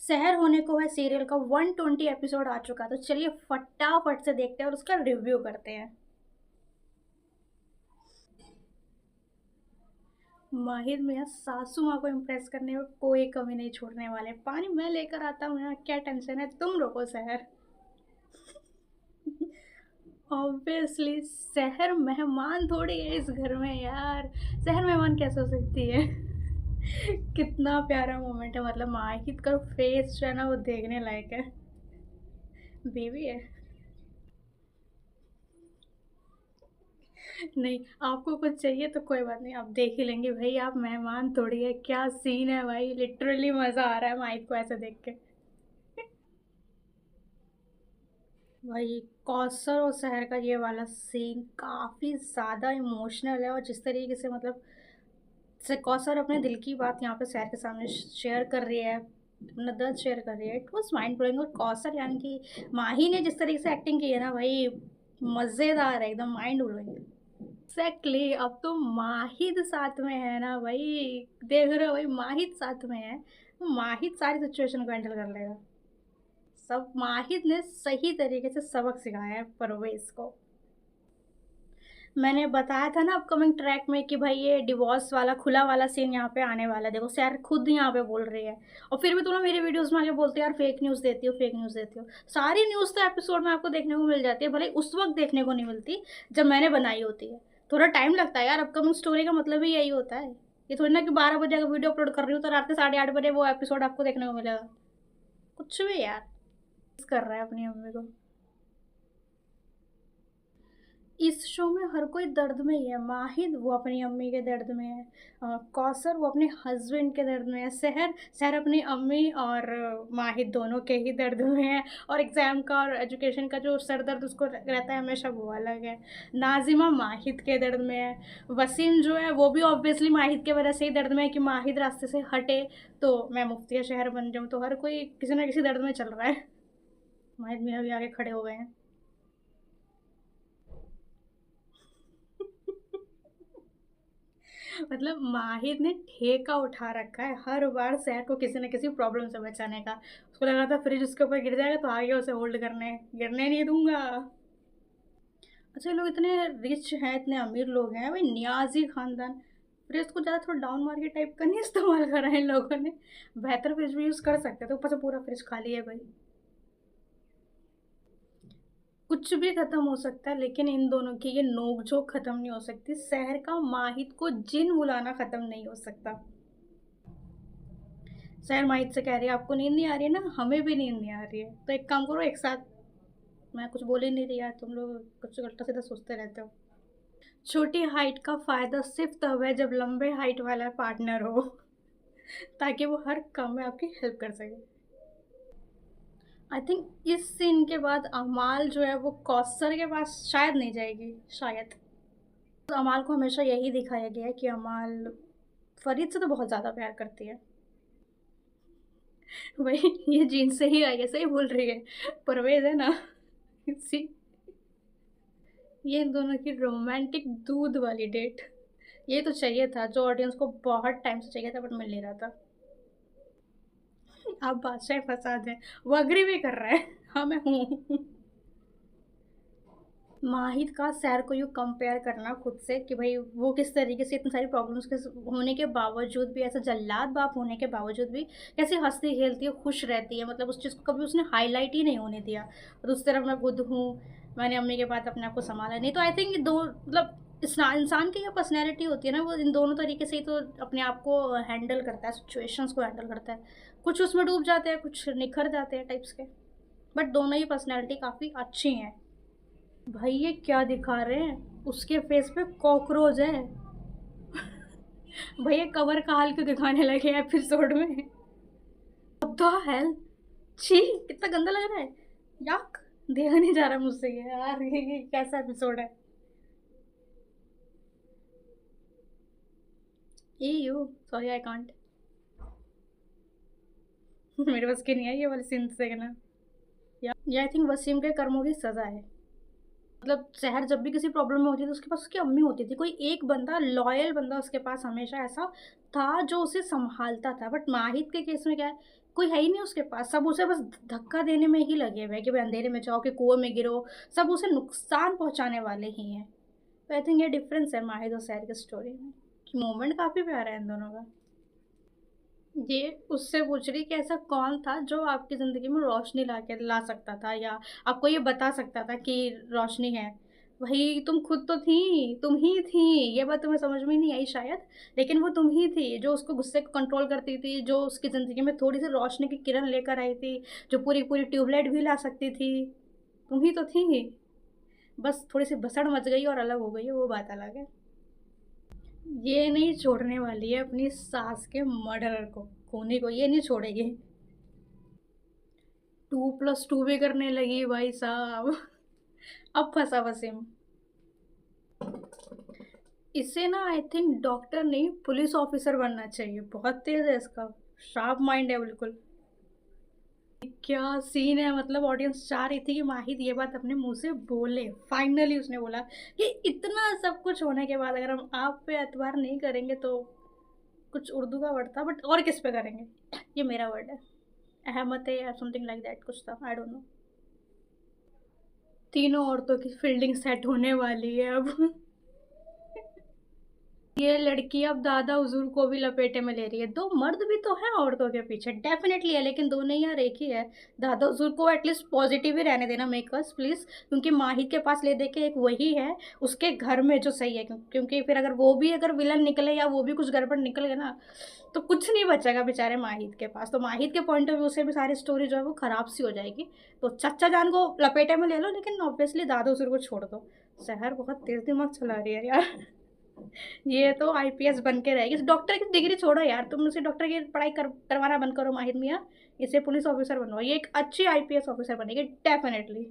शहर होने को है सीरियल का 120 एपिसोड आ चुका है, तो चलिए फटाफट से देखते हैं और उसका रिव्यू करते हैं। माहिर मियाँ सासू माँ को इम्प्रेस करने में कोई कमी नहीं छोड़ने वाले। पानी मैं लेकर आता हूँ, यहाँ क्या टेंशन है, तुम रोको शहर। ऑब्वियसली शहर मेहमान थोड़ी है इस घर में यार। शहर मेहमान कैसे हो सकती है। कितना प्यारा मोमेंट है, मतलब माहिर का फेस जो है ना वो देखने लायक है। बेबी है। नहीं, आपको कुछ चाहिए तो कोई बात नहीं, आप देख ही लेंगे भाई, आप मेहमान थोड़ी है। क्या सीन है भाई, लिटरली मज़ा आ रहा है माइक को ऐसे देख के। भाई कौसर और शहर का ये वाला सीन काफ़ी ज़्यादा इमोशनल है, और जिस तरीके से मतलब से कौसर अपने दिल की बात यहाँ पे शहर के सामने शेयर कर रही है, अपना दर्द शेयर कर रही है, इट वॉज माइंड ब्लोइंग। और कौसर यानी कि माही ने जिस तरीके से एक्टिंग की है ना भाई, मज़ेदार है एकदम, माइंड ब्लोइंग। एग्जैक्टली, अब तो माहिद साथ में है ना भाई। देख रहे हो भाई, माहिद साथ में है तो माहिद सारी सिचुएशन को हैंडल कर लेगा। सब माहिद ने सही तरीके से सबक सिखाया है परवेज को। मैंने बताया था ना अपकमिंग ट्रैक में कि भाई ये डिवोर्स वाला खुला वाला सीन यहाँ पे आने वाला है। देखो सैर खुद यहाँ पे बोल रही है, और फिर भी तुम लोग मेरे वीडियोस में आके बोलते हो यार फेक न्यूज़ देती हो, फेक न्यूज़ देती हो। सारी न्यूज़ तो एपिसोड में आपको देखने को मिल जाती है, भले उस वक्त देखने को नहीं मिलती जब मैंने बनाई होती है। थोड़ा टाइम लगता है यार, अपकमिंग स्टोरी का मतलब ही यही होता है। ये थोड़ी ना कि 12 बजे अगर वीडियो अपलोड कर रही हूँ तो रात के 8:30 बजे वो एपिसोड आपको देखने को मिलेगा। कुछ भी यार, मिस कर रहा है अपनी मम्मी को। इस शो में हर कोई दर्द में ही है। माहिद वो अपनी अम्मी के दर्द में है, कौसर वो अपने हस्बैंड के दर्द में है, सहर सहर अपनी अम्मी और माहिद दोनों के ही दर्द में है। और एग्ज़ाम का और एजुकेशन का जो सर दर्द उसको रहता है हमेशा, वो अलग है। नाजिमा माहिद के दर्द में है। वसीम जो है वो भी ऑब्वियसली माहिद के वजह से ही दर्द में है कि माहिद रास्ते से हटे तो मैं मुफ्तिया शहर बन जाऊँ। तो हर कोई किसी ना किसी दर्द में चल रहा है। माहिद मियाँ भी आगे खड़े हो गए हैं। मतलब माहिर ने ठेका उठा रखा है हर बार शहर को किसी न किसी प्रॉब्लम से बचाने का। उसको लग रहा था फ्रिज उसके ऊपर गिर जाएगा तो आगे उसे होल्ड करने, गिरने नहीं दूंगा। अच्छा, ये लोग इतने रिच हैं, इतने अमीर लोग हैं भाई, नियाजी खानदान। फ्रिज को ज़्यादा थोड़ा डाउन मार्केट टाइप का नहीं इस्तेमाल करा है इन लोगों ने। बेहतर फ्रिज भी यूज़ कर सकते, तो ऊपर से पूरा फ्रिज खाली है भाई। कुछ भी खत्म हो सकता है, लेकिन इन दोनों की ये नोक-झोंक खत्म नहीं हो सकती। शहर का माहिद को जिन बुलाना खत्म नहीं हो सकता। शहर माहिद से कह रही है आपको नींद नहीं आ रही है ना, हमें भी नींद नहीं आ रही है, तो एक काम करो एक साथ। मैं कुछ बोल ही नहीं रही यार, तुम लोग कुछ उल्टा सीधा सोचते रहते हो। छोटी हाइट का फ़ायदा सिर्फ तब है जब लंबे हाइट वाला पार्टनर हो, ताकि वो हर काम में आपकी हेल्प कर सके। आई थिंक इस सीन के बाद अमाल जो है वो कौसर के पास शायद नहीं जाएगी, शायद। तो अमाल को हमेशा यही दिखाया गया है कि अमाल फरीद से तो बहुत ज़्यादा प्यार करती है। वही, ये जीन से ही आई है, सही बोल रही है। परवेज है ना। सी, ये इन दोनों की रोमांटिक दूध वाली डेट, ये तो चाहिए था जो ऑडियंस को बहुत टाइम से चाहिए था, बट मिल नहीं रहा था। आप बादशाह फसाद हैं, वो अग्री भी कर रहा है। हाँ मैं हूँ। माहिद का सैर को यूँ कंपेयर करना खुद से कि भाई वो किस तरीके से इतनी सारी प्रॉब्लम्स के होने के बावजूद भी, ऐसा जल्लाद बाप होने के बावजूद भी कैसे हंसती खेलती है, खुश रहती है। मतलब उस चीज़ को कभी उसने हाईलाइट ही नहीं होने दिया। और दूसरी तरफ मैं खुद हूँ, मैंने अम्मी के बाद अपने आप को संभाला नहीं। तो आई थिंक दो मतलब इस इंसान की जो पर्सनैलिटी होती है ना, वो इन दोनों तरीके से ही तो अपने आप को हैंडल करता है, सिचुएशंस को हैंडल करता है। कुछ उसमें डूब जाते हैं, कुछ निखर जाते हैं टाइप्स के, बट दोनों ही पर्सनैलिटी काफ़ी अच्छी हैं। भाई ये क्या दिखा रहे हैं, उसके फेस पे कॉकरोच है। भैया कवर का हाल क्यों दिखाने लगे एपिसोड में। What the hell? छी, कितना गंदा लग रहा है। याक, देखा नहीं जा रहा मुझसे ये यार, ये कैसा एपिसोड है। ए यू, सॉरी आई कांट। मेरे बस की नहीं है ये वाले सीन देखना। या आई थिंक वसीम के कर्मों की सजा है। मतलब शहर जब भी किसी प्रॉब्लम में होती थी तो उसके पास उसकी अम्मी होती थी, कोई एक बंदा लॉयल बंदा उसके पास हमेशा ऐसा था जो उसे संभालता था। बट माहिद के केस में क्या है कोई है ही नहीं उसके पास, सब उसे बस धक्का देने में ही लगे हुए हैं कि भाई अंधेरे में जाओ, कि कुएँ में गिरो, सब उसे नुकसान पहुँचाने वाले ही हैं। तो आई थिंक ये डिफ़रेंस है माहिद और सैर की स्टोरी में, कि मोमेंट काफ़ी प्यारा है इन दोनों का। ये उससे पूछ रही कि ऐसा कौन था जो आपकी ज़िंदगी में रोशनी ला सकता था, या आपको ये बता सकता था कि रोशनी है। वही तुम खुद तो थी, तुम ही थी। ये बात तुम्हें समझ में नहीं आई शायद, लेकिन वो तुम ही थी जो उसको गुस्से को कंट्रोल करती थी, जो उसकी ज़िंदगी में थोड़ी-सी रोशनी की किरण लेकर आई थी, जो पूरी-पूरी ट्यूबलाइट भी ला सकती थी। तुम ही तो थी। बस थोड़ी-सी भसड़ मच गई और अलग हो गई है, वो बात अलग है। ये नहीं छोड़ने वाली है अपनी सास के मर्डरर को, खूनी को ये नहीं छोड़ेगी। 2+2 भी करने लगी भाई साहब। अब फंसा वसीम। इसे ना आई थिंक डॉक्टर नहीं पुलिस ऑफिसर बनना चाहिए, बहुत तेज है इसका, शार्प माइंड है बिल्कुल। क्या सीन है, मतलब ऑडियंस चाह रही थी कि माहिद ये बात अपने मुंह से बोले, फाइनली उसने बोला कि इतना सब कुछ होने के बाद अगर हम आप पे एतबार नहीं करेंगे तो, कुछ उर्दू का वर्ड था बट और किस पे करेंगे, ये मेरा वर्ड है, अहमद है या समथिंग लाइक दैट कुछ था, आई डोंट नो। तीनों औरतों की फील्डिंग सेट होने वाली है अब। ये लड़की अब दादा हुजूर को भी लपेटे में ले रही है। दो मर्द भी तो हैं औरतों के पीछे, डेफिनेटली है, लेकिन दो नहीं यार, एक ही है। दादा हुजूर को एटलीस्ट पॉजिटिव ही रहने देना मेकर्स प्लीज, क्योंकि माहिर के पास ले दे के एक वही है उसके घर में जो सही है, क्योंकि फिर अगर वो भी अगर विलन निकले या वो भी कुछ गड़बड़ निकल गया ना, तो कुछ नहीं बचेगा बेचारे माहिर के पास। तो माहिर के पॉइंट ऑफ व्यू से भी सारी स्टोरी जो है वो खराब सी हो जाएगी। तो चच्चा जान को लपेटे में ले लो, लेकिन ऑब्वियसली दादा हुजूर को छोड़ दो। शहर बहुत तेज दिमाग चला रही है यार। ये तो आईपीएस बन के रहेगी। डॉक्टर की डिग्री छोड़ो यार, तुम उसे डॉक्टर की पढ़ाई करवाना बंद करो माहिर मियाँ, इसे पुलिस ऑफिसर बनवाओ, ये एक अच्छी आईपीएस ऑफिसर बनेगी डेफिनेटली।